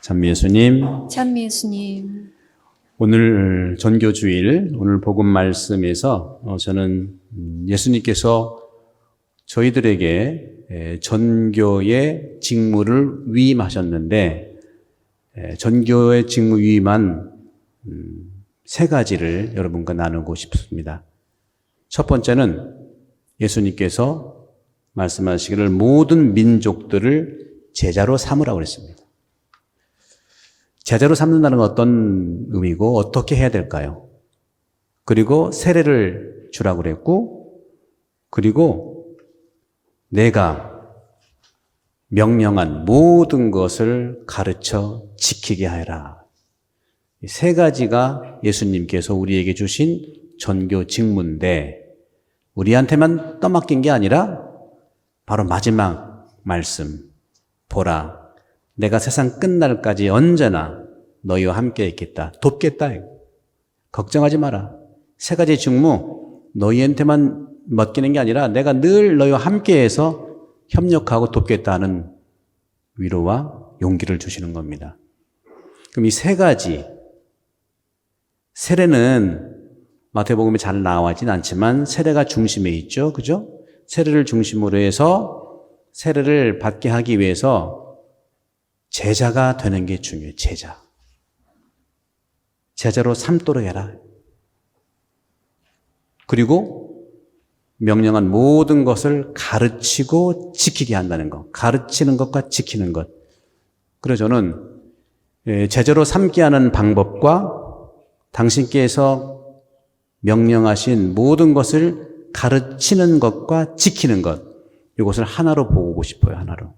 찬미 예수님, 찬미 예수님, 오늘 전교주일, 오늘 복음 말씀에서 저는 예수님께서 저희들에게 전교의 직무를 위임하셨는데, 전교의 직무 위임한 세 가지를 여러분과 나누고 싶습니다. 첫 번째는 예수님께서 말씀하시기를 모든 민족들을 제자로 삼으라고 그랬습니다. 제자로 삼는다는 건 어떤 의미고 어떻게 해야 될까요? 그리고 세례를 주라고 그랬고, 그리고 내가 명령한 모든 것을 가르쳐 지키게 하여라. 이 세 가지가 예수님께서 우리에게 주신 전교 직무인데, 우리한테만 떠맡긴 게 아니라 바로 마지막 말씀, 보라, 내가 세상 끝날까지 언제나 너희와 함께 있겠다. 돕겠다. 걱정하지 마라. 세 가지 직무 너희한테만 맡기는 게 아니라 내가 늘 너희와 함께해서 협력하고 돕겠다는 위로와 용기를 주시는 겁니다. 그럼 이 세 가지, 세례는 마태복음에 잘 나와진 않지만 세례가 중심에 있죠. 그죠? 세례를 중심으로 해서 세례를 받게 하기 위해서 제자가 되는 게 중요해요. 제자로 삼도록 해라. 그리고 명령한 모든 것을 가르치고 지키게 한다는 것. 가르치는 것과 지키는 것. 그래서 저는 제자로 삼게 하는 방법과 당신께서 명령하신 모든 것을 가르치는 것과 지키는 것, 이것을 하나로 보고 싶어요. 하나로.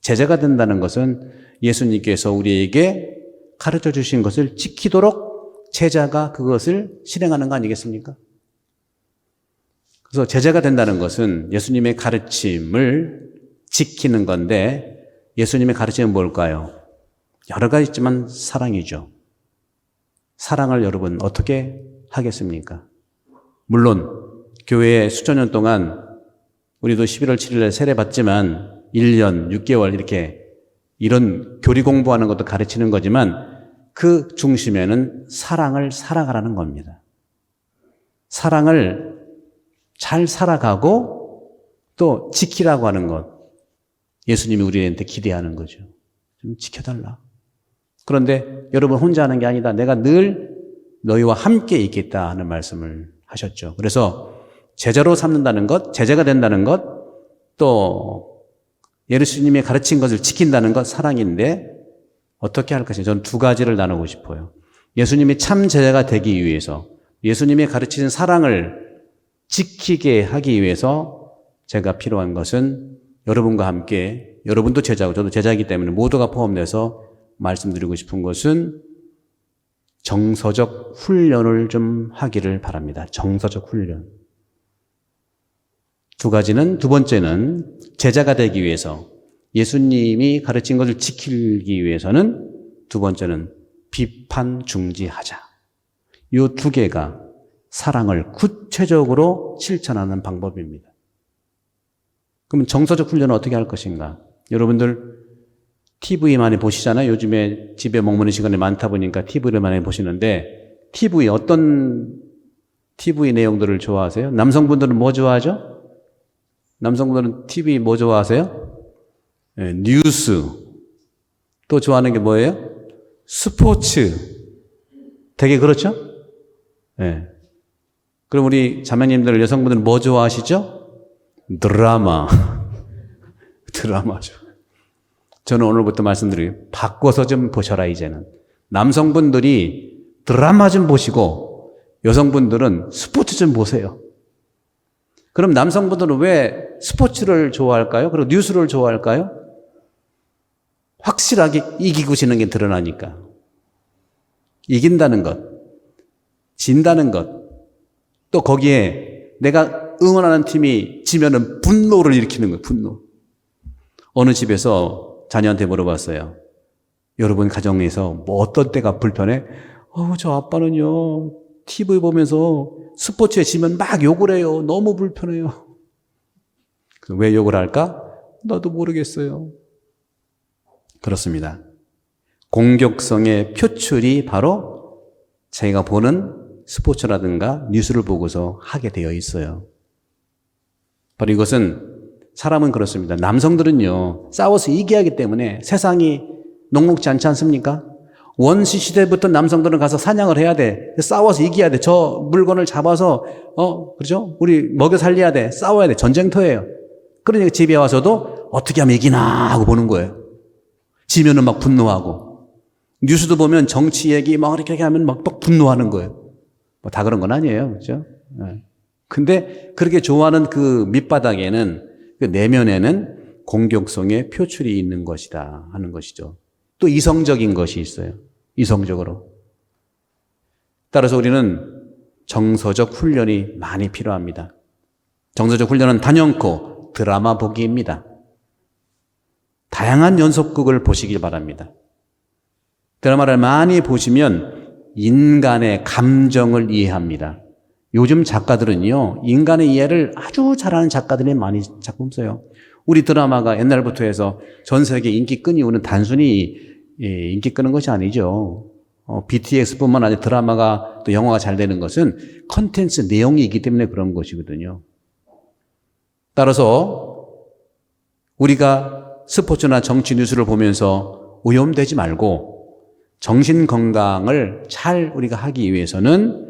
제자가 된다는 것은 예수님께서 우리에게 가르쳐 주신 것을 지키도록 제자가 그것을 실행하는 거 아니겠습니까? 그래서 제자가 된다는 것은 예수님의 가르침을 지키는 건데, 예수님의 가르침은 뭘까요? 여러 가지 있지만 사랑이죠. 사랑을 여러분 어떻게 하겠습니까? 물론 교회에 수천 년 동안 우리도 11월 7일에 세례 받지만 1년 6개월 이렇게 이런 교리 공부하는 것도 가르치는 거지만 그 중심에는 사랑을 살아가라는 겁니다. 사랑을 잘 살아가고 또 지키라고 하는 것. 예수님이 우리한테 기대하는 거죠. 좀 지켜달라. 그런데 여러분 혼자 하는 게 아니다. 내가 늘 너희와 함께 있겠다 하는 말씀을 하셨죠. 그래서 제자로 삼는다는 것, 제자가 된다는 것, 또 예수님이 가르친 것을 지킨다는 것, 사랑인데 어떻게 할 것인지 저는 두 가지를 나누고 싶어요. 예수님이 참 제자가 되기 위해서, 예수님이 가르치신 사랑을 지키게 하기 위해서 제가 필요한 것은 여러분과 함께, 여러분도 제자고 저도 제자이기 때문에 모두가 포함돼서 말씀드리고 싶은 것은 정서적 훈련을 좀 하기를 바랍니다. 정서적 훈련. 두 번째는 제자가 되기 위해서, 예수님이 가르친 것을 지키기 위해서는 두 번째는 비판 중지하자. 이 두 개가 사랑을 구체적으로 실천하는 방법입니다. 그러면 정서적 훈련은 어떻게 할 것인가? 여러분들 TV 많이 보시잖아요. 요즘에 집에 머무는 시간이 많다 보니까 TV를 많이 보시는데, TV 어떤 TV 내용들을 좋아하세요? 남성분들은 뭐 좋아하죠? 남성분들은 TV 뭐 좋아하세요? 네, 뉴스. 또 좋아하는 게 뭐예요? 스포츠. 되게 그렇죠? 네. 그럼 우리 자매님들, 여성분들은 뭐 좋아하시죠? 드라마. 드라마죠. 저는 오늘부터 말씀드려요. 바꿔서 좀 보셔라, 이제는. 남성분들이 드라마 좀 보시고, 여성분들은 스포츠 좀 보세요. 그럼 남성분들은 왜 스포츠를 좋아할까요? 그리고 뉴스를 좋아할까요? 확실하게 이기고 지는 게 드러나니까. 이긴다는 것, 진다는 것, 또 거기에 내가 응원하는 팀이 지면은 분노를 일으키는 거예요, 분노. 어느 집에서 자녀한테 물어봤어요. 여러분 가정에서 뭐 어떤 때가 불편해? 저 아빠는요, TV 보면서 스포츠에 지면 막 욕을 해요. 너무 불편해요. 왜 욕을 할까? 나도 모르겠어요. 그렇습니다. 공격성의 표출이 바로 자기가 보는 스포츠라든가 뉴스를 보고서 하게 되어 있어요. 바로 이것은 사람은 그렇습니다. 남성들은요, 싸워서 이겨야 하기 때문에 세상이 녹록지 않지 않습니까? 원시 시대부터 남성들은 가서 사냥을 해야 돼. 싸워서 이겨야 돼. 저 물건을 잡아서, 그렇죠? 우리 먹여 살려야 돼. 싸워야 돼. 전쟁터예요. 그러니까 집에 와서도 어떻게 하면 이기나 하고 보는 거예요. 지면은 막 분노하고. 뉴스도 보면 정치 얘기 막 이렇게 하면 막 분노하는 거예요. 뭐 다 그런 건 아니에요. 그렇죠? 네. 근데 그렇게 좋아하는 그 밑바닥에는, 그 내면에는 공격성의 표출이 있는 것이다 하는 것이죠. 또 이성적인 것이 있어요. 이성적으로. 따라서 우리는 정서적 훈련이 많이 필요합니다. 정서적 훈련은 단연코 드라마 보기입니다. 다양한 연속극을 보시길 바랍니다. 드라마를 많이 보시면 인간의 감정을 이해합니다. 요즘 작가들은요, 인간의 이해를 아주 잘하는 작가들이 많이 작품 써요. 우리 드라마가 옛날부터 해서 전 세계 인기끈이 오는 단순히 인기 끄는 것이 아니죠. BTS뿐만 아니라 드라마가 또 영화가 잘 되는 것은 컨텐츠 내용이 있기 때문에 그런 것이거든요. 따라서 우리가 스포츠나 정치 뉴스를 보면서 오염되지 말고 정신 건강을 잘 우리가 하기 위해서는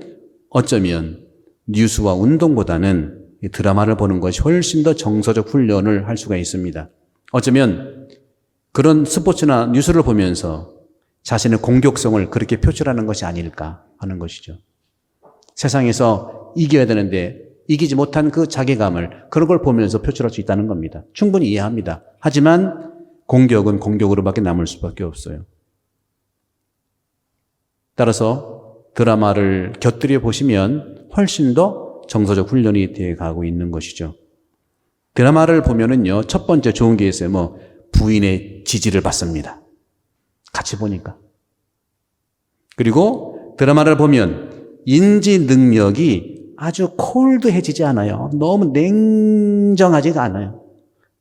어쩌면 뉴스와 운동보다는 드라마를 보는 것이 훨씬 더 정서적 훈련을 할 수가 있습니다. 어쩌면 그런 스포츠나 뉴스를 보면서 자신의 공격성을 그렇게 표출하는 것이 아닐까 하는 것이죠. 세상에서 이겨야 되는데 이기지 못한 그 자괴감을 그런 걸 보면서 표출할 수 있다는 겁니다. 충분히 이해합니다. 하지만 공격은 공격으로밖에 남을 수밖에 없어요. 따라서 드라마를 곁들여 보시면 훨씬 더 정서적 훈련이 되어 가고 있는 것이죠. 드라마를 보면은요, 첫 번째 좋은 게 있어요. 부인의 지지를 받습니다. 같이 보니까. 그리고 드라마를 보면 인지 능력이 아주 콜드해지지 않아요. 너무 냉정하지가 않아요.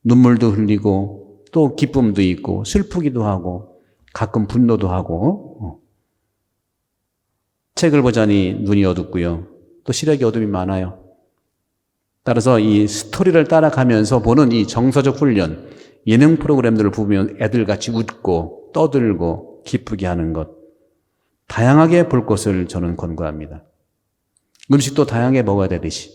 눈물도 흘리고 또 기쁨도 있고 슬프기도 하고 가끔 분노도 하고. 책을 보자니 눈이 어둡고요. 또 시력이 어둠이 많아요. 따라서 이 스토리를 따라가면서 보는 이 정서적 훈련, 예능 프로그램들을 보면 애들같이 웃고 떠들고 기쁘게 하는 것, 다양하게 볼 것을 저는 권고합니다. 음식도 다양하게 먹어야 되듯이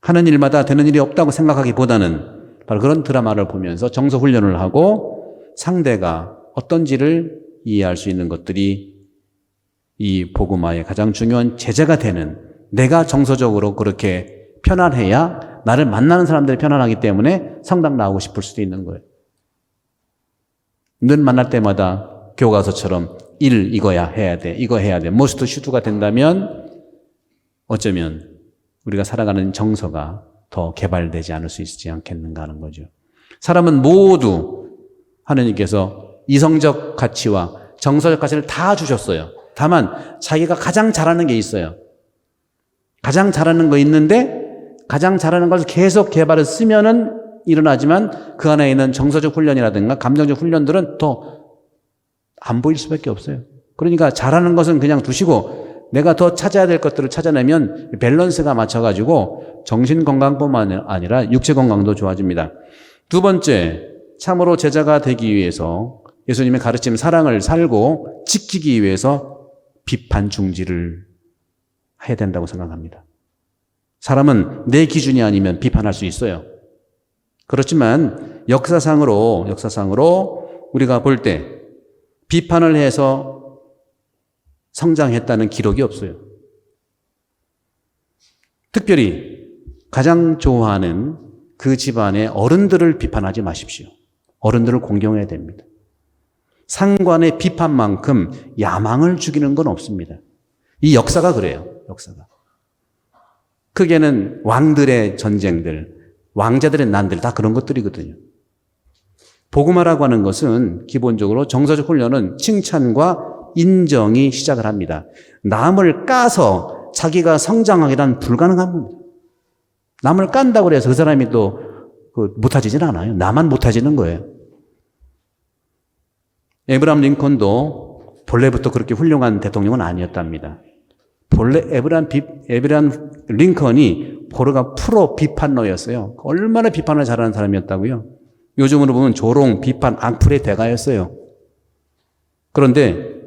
하는 일마다 되는 일이 없다고 생각하기보다는 바로 그런 드라마를 보면서 정서 훈련을 하고 상대가 어떤지를 이해할 수 있는 것들이 이 복음화의 가장 중요한 제재가 되는, 내가 정서적으로 그렇게 편안해야 나를 만나는 사람들이 편안하기 때문에 성당 나오고 싶을 수도 있는 거예요. 늘 만날 때마다 교과서처럼 이거야 해야 돼, 이거 해야 돼, 머스트 슈드가 된다면 어쩌면 우리가 살아가는 정서가 더 개발되지 않을 수 있지 않겠는가 하는 거죠. 사람은 모두 하느님께서 이성적 가치와 정서적 가치를 다 주셨어요. 다만 자기가 가장 잘하는 게 있어요. 가장 잘하는 거 있는데 가장 잘하는 것을 계속 개발을 쓰면은 일어나지만 그 안에 있는 정서적 훈련이라든가 감정적 훈련들은 더 안 보일 수밖에 없어요. 그러니까 잘하는 것은 그냥 두시고 내가 더 찾아야 될 것들을 찾아내면 밸런스가 맞춰가지고 정신 건강뿐만 아니라 육체 건강도 좋아집니다. 두 번째, 참으로 제자가 되기 위해서 예수님의 가르침 사랑을 살고 지키기 위해서 비판 중지를 해야 된다고 생각합니다. 사람은 내 기준이 아니면 비판할 수 있어요. 그렇지만 역사상으로 우리가 볼 때 비판을 해서 성장했다는 기록이 없어요. 특별히 가장 좋아하는 그 집안의 어른들을 비판하지 마십시오. 어른들을 공경해야 됩니다. 상관의 비판만큼 야망을 죽이는 건 없습니다. 이 역사가 그래요. 역사가. 크게는 왕들의 전쟁들, 왕자들의 난들 다 그런 것들이거든요. 복음화라고 하는 것은 기본적으로 정서적 훈련은 칭찬과 인정이 시작을 합니다. 남을 까서 자기가 성장하기란 불가능한 겁니다. 남을 깐다고 해서 그 사람이 또 못해지진 않아요. 나만 못해지는 거예요. 에브라함 링컨도 본래부터 그렇게 훌륭한 대통령은 아니었답니다. 본래 에브라함 링컨이 포로가 프로 비판러였어요. 얼마나 비판을 잘하는 사람이었다고요. 요즘으로 보면 조롱, 비판, 악플의 대가였어요. 그런데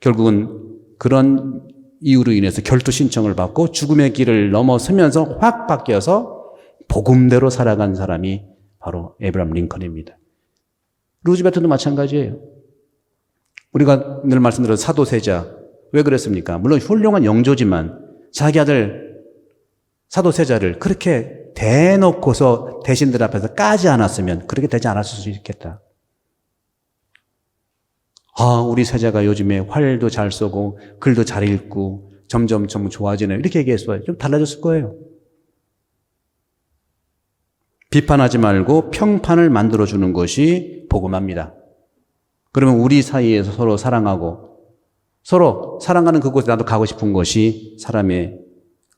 결국은 그런 이유로 인해서 결투 신청을 받고 죽음의 길을 넘어서면서 확 바뀌어서 복음대로 살아간 사람이 바로 에브라함 링컨입니다. 루즈벨트도 마찬가지예요. 우리가 늘 말씀드린 사도세자, 왜 그랬습니까? 물론 훌륭한 영조지만 자기 아들 사도세자를 그렇게 대놓고서 대신들 앞에서 까지 않았으면 그렇게 되지 않았을 수 있겠다. 우리 세자가 요즘에 활도 잘 쏘고 글도 잘 읽고 점점 좋아지네. 이렇게 얘기했어요. 좀 달라졌을 거예요. 비판하지 말고 평판을 만들어주는 것이 복음합니다. 그러면 우리 사이에서 서로 사랑하고 서로 사랑하는 그곳에 나도 가고 싶은 것이 사람의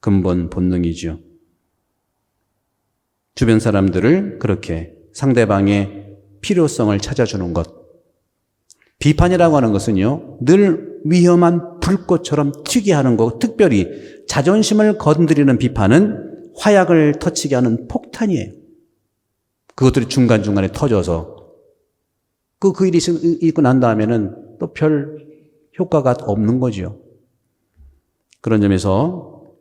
근본 본능이죠. 주변 사람들을 그렇게 상대방의 필요성을 찾아주는 것. 비판이라고 하는 것은요, 늘 위험한 불꽃처럼 튀게 하는 거, 특별히 자존심을 건드리는 비판은 화약을 터치게 하는 폭탄이에요. 그것들이 중간중간에 터져서 그 일이 있고 난 다음에는 또 별 효과가 없는 거죠. 그런 점에서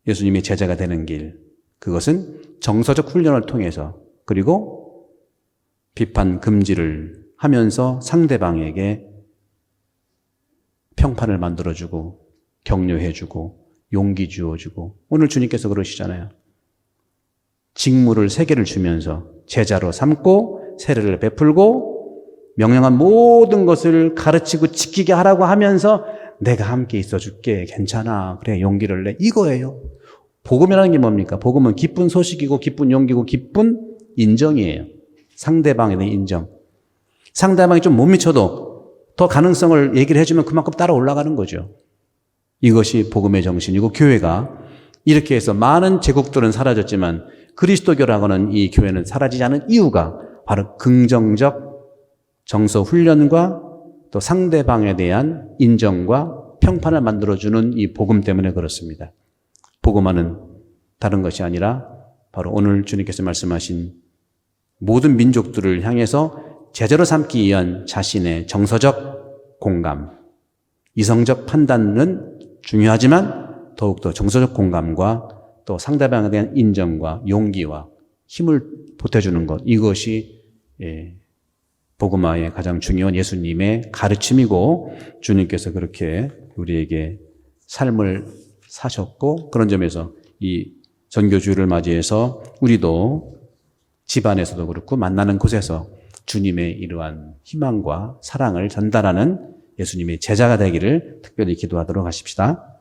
예수님이 제자가 되는 길, 그것은 정서적 훈련을 통해서 그리고 비판 금지를 하면서 상대방에게 평판을 만들어주고 격려해주고 용기 주어주고 오늘 주님께서 그러시잖아요. 직무를 3개를 주면서 제자로 삼고 세례를 베풀고 명령한 모든 것을 가르치고 지키게 하라고 하면서 내가 함께 있어줄게. 괜찮아. 그래, 용기를 내. 이거예요. 복음이라는 게 뭡니까? 복음은 기쁜 소식이고 기쁜 용기고 기쁜 인정이에요. 상대방에 대한 인정. 상대방이 좀 못 미쳐도 더 가능성을 얘기를 해주면 그만큼 따라 올라가는 거죠. 이것이 복음의 정신이고 교회가 이렇게 해서 많은 제국들은 사라졌지만 그리스도교라고 하는 이 교회는 사라지지 않은 이유가 바로 긍정적 정서 훈련과 또 상대방에 대한 인정과 평판을 만들어주는 이 복음 때문에 그렇습니다. 복음화는 다른 것이 아니라 바로 오늘 주님께서 말씀하신 모든 민족들을 향해서 제자로 삼기 위한 자신의 정서적 공감, 이성적 판단은 중요하지만 더욱더 정서적 공감과 또 상대방에 대한 인정과 용기와 힘을 보태주는 것, 이것이 복음화의 가장 중요한 예수님의 가르침이고 주님께서 그렇게 우리에게 삶을 사셨고 그런 점에서 이 전교주일을 맞이해서 우리도 집안에서도 그렇고 만나는 곳에서 주님의 이러한 희망과 사랑을 전달하는 예수님의 제자가 되기를 특별히 기도하도록 하십시다.